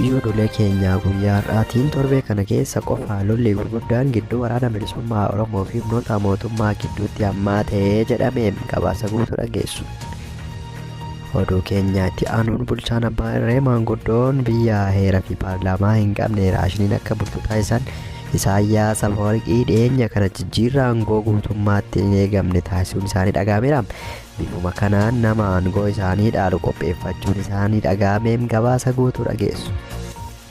Ijoollee keenyaa guyyaa har'aatiin torbee kana keessa qofa lolli gurguddaan gidduu waraana bilisummaa Oromoo fi humnoota mootummaa gidduutti hammaatee jedhameen gabaasa guutuu dhageessu. Oduu keenyaatti aanuun bulchaan abbaa irree maanguddoon biyya heera fi paarlaamaa hin qabne raashiniin akka bultu taasisan Isaayyaas Afeworqii dhiyeenya kana jijjiirraa aangoo guutummaatti hin eegamne taasisuun isaanii dhaga'ameera. Bifuma kanaan nama aangoo isaanii dhaalu qopheeffachuun isaanii dhaga'ameen gabaasa guutuu dhageessu.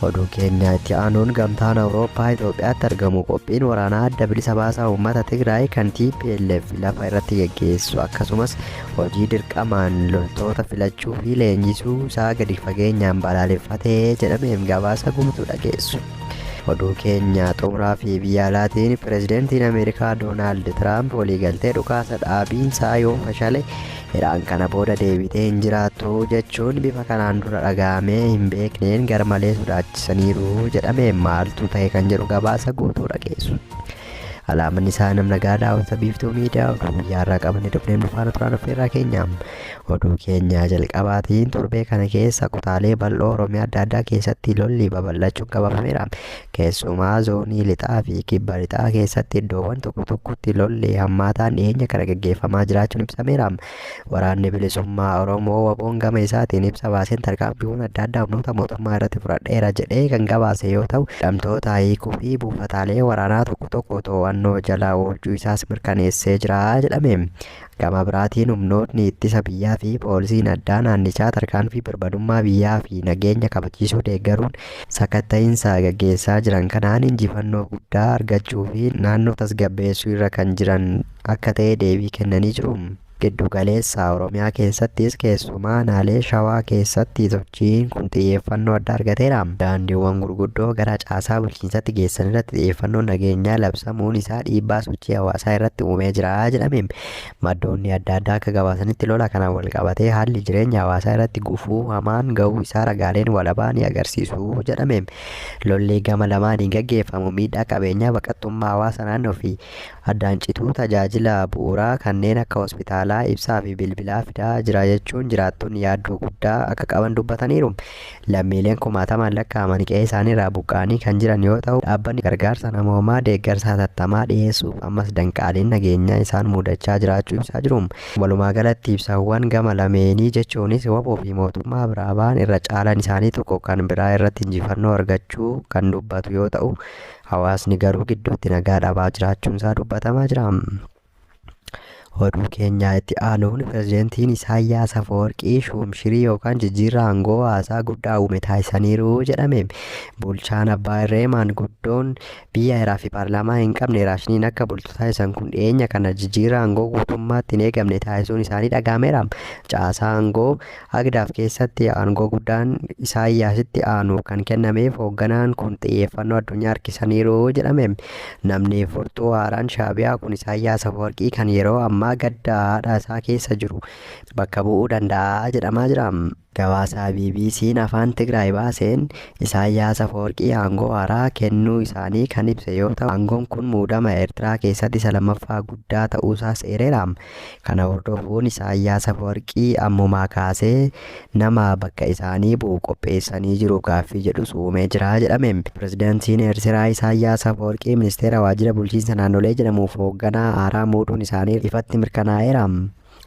Oduu keenyaatti aanuun gamtaan Awurooppaa Itoophiyaatti argamu qophiin waraanaa adda bilisa baasaa uummata Tigraay kan TPLF lafa irratti geggeessu akkasumas hojii dirqamaan loltoota filachuu fi leenjisuu isaa gadi fageenyaan balaaleffatee jedhameen gabaasa guutuu dhageessu. Oduu keenya xumuraa fi biyya alaatiin pireezidaantiin Ameerikaa Doonaald Tiraamp waliigaltee dhukaasa dhaabiinsaa yoo fashale Iraan kana booda deebitee hin jiraattu jechuun bifa kanaan dura dhaga'amee hin beekneen garmalee sodaachisaniiru jedhameen maaltu ta'e kan jedhu gabaasa guutuu dhageessu. Alaamanni isaa namna gaadaa wanta biiftuu miidiyaa oduu guyyaarraa qabanii dhufneen dhufaana turaan affeerraa keenyaam. Oduu keenya jalqabaatiin torbee kana keessa kutaalee bal'oo Oromiyaa adda addaa keessatti lolli babal'achuun qabameera. Keessumaa zoonii lixaa fi kibba lixaa keessatti iddoowwan tokko tokkotti lolli hammaataan dhiyeenya kana gaggeeffamaa jiraachuun ibsameera. Waraanni bilisummaa Oromoo waboon gama isaatiin ibsa baaseen tarkaanfiiwwan adda addaa humnoota mootummaa irratti fudhadheera jedhee kan gabaase yoo ta'u, hidhamtoota hiikuu fi buufataalee waraanaa tokko tokko to'annoo jalaa oolchuu isaas mirkaneessee jira jedhame. Gama biraatiin humnootni ittisa biyyaa fi poolisiin addaa naannichaa tarkaanfii birmadummaa biyyaa fi nageenya kabachiisuu deeggaruun sakatta'iinsa gaggeessaa jiran kanaan injifannoo guddaa argachuu fi naannoo tasgabbeessuu irra kan jiran akka ta'e deebii kennanii jiru. Giddu galeessa Oromiyaa keessattis keessumaa naannolee Shawaa keessatti sochiin kun xiyyeeffannoo addaa argateera. Daandiiwwan gurguddoo gara caasaa bulchiinsaatti geessan irratti xiyyeeffannoon nageenyaa labsamuun isaa dhiibbaa sochii hawaasaa irratti uumee jira jedhame. Maddoonni adda addaa akka gabaasanitti lola kanaan wal qabatee haalli jireenya hawaasaa irratti gufuu hamaan ga'uu isaa ragaaleen walabaa ni agarsiisu jedhame. Lolli gama lamaaniin gaggeeffamu miidhaa qabeenyaa baqattummaa hawaasa naannoo fi addaan cituu tajaajila bu'uuraa kanneen akka hospitaalaa ibsaa fi bilbilaa fidaa jira jechuun jiraattonni yaaddoo guddaa akka qaban dubbataniiru. Lammiileen kumaatamaan lakkaa'aman qe'ee isaanii irraa buqqa'anii kan jiran yoo ta'u, dhaabbanni gargaarsa namoomaa deeggarsa hatattamaa dhiyeessuuf ammas danqaaleen nageenyaa isaan mudachaa jiraachuu ibsaa jiru. Walumaa galatti ibsaawwan gama lameenii jechuunis waboo fi mootummaa biraa ba'an irra caalaan isaanii tokko kan biraa irratti injifannoo argachuu kan dubbatu yoo ta'u, hawaasni garuu gidduutti nagaa dhabaa jiraachuun isaa dubbatamaa jira. Oduu keenyaa itti aanuun pireezidaantiin Isaayyaas Afeworqii shuumshirii yookaan jijjiirraa aangoo haasaa guddaa uume taasisaniiru jedhame. Bulchaan abbaa irree maanguddoon biyya heeraa fi paarlaamaa hin qabne raashiniin akka bultu taasisan kun dhiyeenya kana jijjiirraa aangoo guutummaatti hin eegamne taasisuun isaanii dhaga'ameera. Caasaa aangoo Agdaaf keessatti aangoo guddaan Isaayyaasitti aanu kan kennameef hoogganaan kun xiyyeeffannoo addunyaa harkisaniiru jedhame. Namni furtuu haaraan Shaabiyaa kun Isaayyaas Afeworqii kan yeroo ammaa gadda haadha isaa keessa jiru bakka bu'uu danda'a jedhamaa jira. Gabaasaa BBC'n afaan Tigraay baaseen Isaayyaas Afeworqii aangoo haaraa kennuu isaanii kan ibse yoo ta'u, aangoon kun muudama Eertiraa keessatti isa lammaffaa guddaa ta'uusaas eereera. Kana hordofuun Isaayyaas Afeworqii ammumaa kaasee nama bakka isaanii bu'u qopheessanii jiru gaaffii jedhus uumee jira jedhame. Pireezidaantiin Eertiraa Isaayyaas Afeworqii ministeera waajjira bulchiinsa naannolee jedhamuuf hoogganaa haaraa muuduun isaanii ifatti mirkanaa'eera.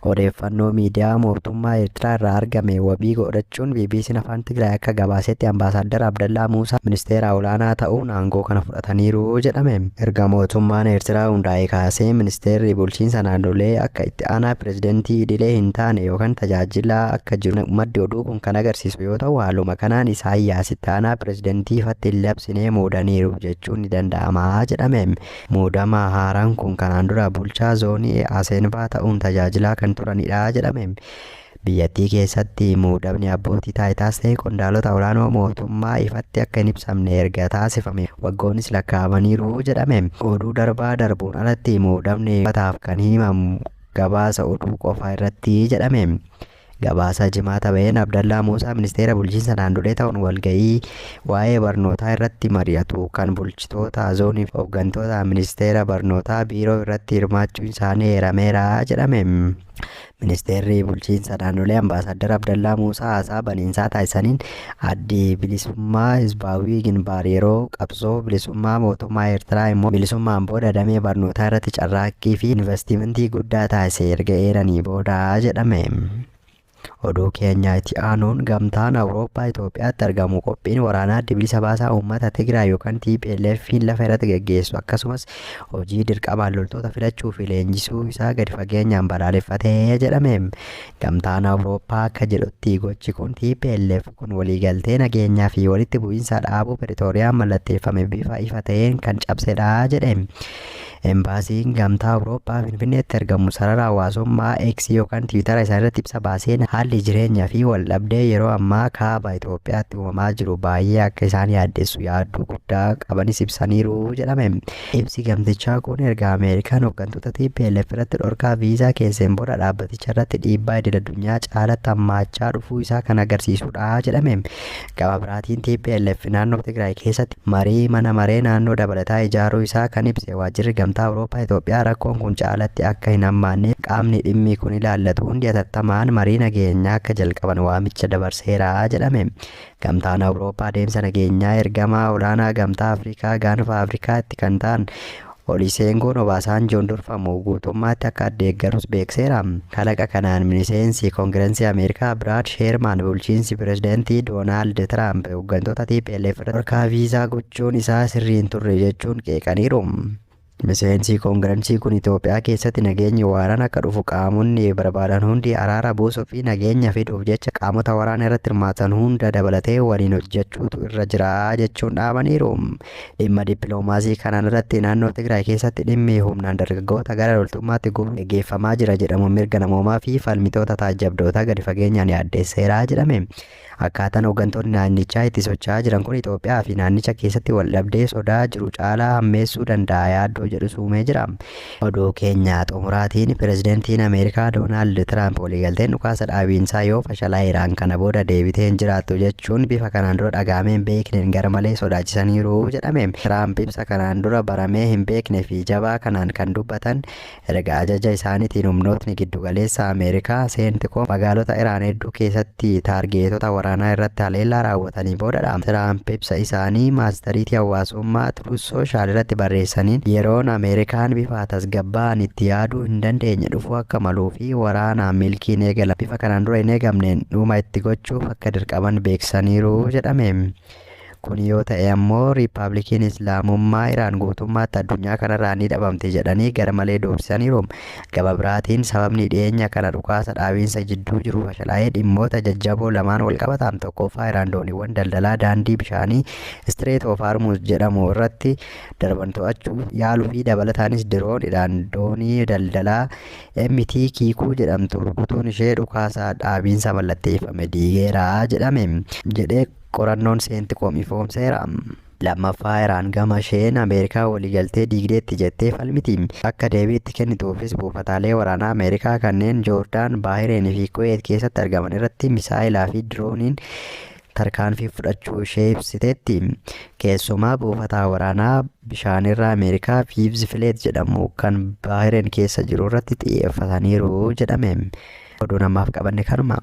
Odeeffannoo miidiyaa mootummaa Eertiraa irraa argame wabii godhachuun BBC'n afaan Tigraay akka gabaasetti ambaasaadar Abdallaa Muusaa ministeera olaanaa ta'uun aangoo kana fudhataniiru jedhame. Erga mootummaan Eertiraa hundaa'e kaasee ministeerri bulchiinsa naannolee akka itti aanaa pireezidaantii idilee hin taane yookaan tajaajilaa akka jiru maddi oduu kun kan agarsiisu yoo ta'u, haaluma kanaan Isaayyaas itti aanaa pireezidaantii ifatti hin labsine muudaniiru jechuun ni danda'ama jedhame. Muudama haaraan kun kanaan dura bulchaa zoonii Aseenbaa ta'uun tajaajilaa kan turanidha jedhame. Biyyattii keessatti muudamni abbootii taayitaas ta'e qondaalota olaanoo mootummaa ifatti akka hin ibsamne erga taasifame waggoonnis lakkaa'amaniiru jedhame. Oduu darbaa darbuun alatti muudamni uffataaf kan himamu gabaasa oduu qofa irratti jedhame. Gabaasa jimaata baheen Abdallaa Muusaa ministeera bulchiinsa naannolee ta'uun walga'ii waa'ee barnootaa irratti mari'atu kan bulchitoota zoonii fi hooggantoota ministeera barnootaa biiroo irratti hirmaachuun isaanii eerameera jedhame. Ministeerri bulchiinsa naannolee Ambaasaddar Abdallaa Muusaa haasaa baniinsaa taasisaniin addi bilisummaa Hizbaawii Ginbaar yeroo qabsoo bilisummaa mootummaa Eertiraa immoo bilisummaan booda damee barnootaa irratti carraaqqii fi investimentii guddaa taasise erga eeranii booda jedhame. Oduu keenya itti aanuun gamtaan Awurooppaa Itoophiyaatti argamu qophiin waraanaa adda bilisa baasaa uummata Tigraay yookaan TPLF lafa irratti gaggeessu akkasumas hojii dirqamaan loltoota filachuu fi leenjisuu isaa gadi fageenyaan balaaleffatee jedhame. Gamtaan Awurooppaa akka jedhutti gochi kun TPLF kun waliigaltee nageenyaa fi walitti bu'iinsa dhaabuu Piretooriyaan mallatteeffame bifa ifa ta'een kan cabsedha jedhe. Embaasiin gamtaa Awurooppaa Finfinneetti argamu sarara hawaasummaa X yookaan Tiwiitara isaarratti ibsa baaseen haalli jireenyaa fi waldhabdee yeroo ammaa kaaba Itoophiyaatti uumamaa jiru baay'ee akka isaan yaaddessu yaaddoo guddaa qabanis ibsaniiru jedhame. Ibsi gamtichaa kun erga Ameerikaan hooggantoota TPLF irratti dhorkaa viizaa keesseen booda dhaabbaticha irratti dhiibbaa idil addunyaa caalatti hammaachaa dhufuu isaa kan agarsiisudha jedhame. Gama biraatiin TPLF naannoo Tigraay keessatti marii mana maree naannoo dabalataa ijaaruu isaa kan ibse waajjirri gamtaa Awurooppaa Itoophiyaa rakkoon kun caalatti akka hin hammaanne qaamni dhimmi kun ilaallatu hundi hatattamaan marii nageenyaa akka jalqaban waamicha dabarseera jedhame. Gamtaan Awurooppaa adeemsa nageenyaa ergamaa olaanaa gamtaa Afrikaa gaanfa Afrikaatti kan ta'an Olusegun Obasanjoon durfamu guutummaatti akka deeggarus beekseera. Kalaqa kanaan miseensi koongirensii Ameerikaa Brad Sherman bulchiinsi pirezidaantii Doonaald Tiraamp hooggantoota TPLF dhorkaa viizaa gochuun isaa sirrii hin turre jechuun qeeqaniiru. Miseensi koongirensii kun Itoophiyaa keessatti nageenyi waaraan akka dhufu qaamonni barbaadan hundi araara buusuu fi nageenya fiduuf jecha qaamota waraana irratti hirmaatan hunda dabalatee waliin hojjechuutu irra jira jechuun dhaamaniiru. Dhimma dippiloomaasii kanaan irratti naannoo Tigraay keessatti dhimmi humnaan dargaggoota gara loltummaatti gubuun gaggeeffamaa jira jedhamu mirga namoomaa fi falmitoota taajjabdoota gadi fageenyaan yaaddeesseera jedhame. Akkaataan hooggantoonni naannichaa itti socho'aa jiran kun Itoophiyaa fi naannicha keessatti waldhabdee sodaa jiru caalaa hammeessuu danda'a yaaddoo jedhu suumee jira. Oduu keenya xumuraatiin pirezidaantiin Ameerikaa Doonaald Tiraamp waliigalteen dhukaasa dhaabiinsaa yoo fashalaa'eeraan kana booda deebitee hin jiraattu jechuun bifa kanaan dura dhagaamee hin beekneen gara malee sodaachisaniiru jedhame. Tiraamp ibsa kanaan dura baramee hin beekne fi jabaa kanaan kan dubbatan erga ajaja isaaniitiin humnootni giddugaleessa Ameerikaa seentikoom magaalota Iraan hedduu keessatti taargeetota waraanaa irratti haleellaa raawwatanii boodadha. Tiraamp ibsa isaanii maastariitii hawaasummaa Truth Social irratti barreessaniin yeroon Ameerikaan bifa tasgabba'aan itti yaaduu hin dandeenye dhufuu akka maluu fi waraanaan milkiin eegala bifa kanaan dura hin eegamneen dhuma itti gochuuf akka dirqaman beeksisaniiru jedhame. Kun yoo ta'e ammoo Riippaabilikiin Islaamummaa Iraan guutummaatti addunyaa kanarraa ni dhabamte jedhanii gara malee doorsisaniiru. Gama biraatiin sababni dhiyeenya kana dhukaasa dhaabiinsa jidduu jiru fashalaa'ee dhimmoota jajjaboo lamaan wal qabatan tokkoffaa Iraan dooniiwwan daldalaa daandii bishaanii Strait of Hormuz jedhamu irratti darban to'achuu yaaluu fi dabalataanis diroonidhaan doonii daldalaa MT Kiikuu jedhamtu rukutuun ishee dhukaasa dhaabiinsa mallatteeffame diigeera jedhame jedhee qorannoon seentikoom ifoomseera. Lammaffaa Iraan gama isheen Ameerikaa waliigaltee diigdeetti jettee falmiti. Akka deebiitti kennituufis buufataalee waraanaa Ameerikaa kanneen Joordaan, Baahireen fi Kuweet keessatti argaman irratti misaayilaa fi dirooniin tarkaanfii fudhachuu ishee ibsiteetti. Keessumaa buufataa waraanaa bishaanirraa Ameerikaa Fiivz Fileet jedhamu kan Baahireen keessa jiru irratti xiyyeeffataniiru jedhame. Oduu namaaf qabanne kanuma.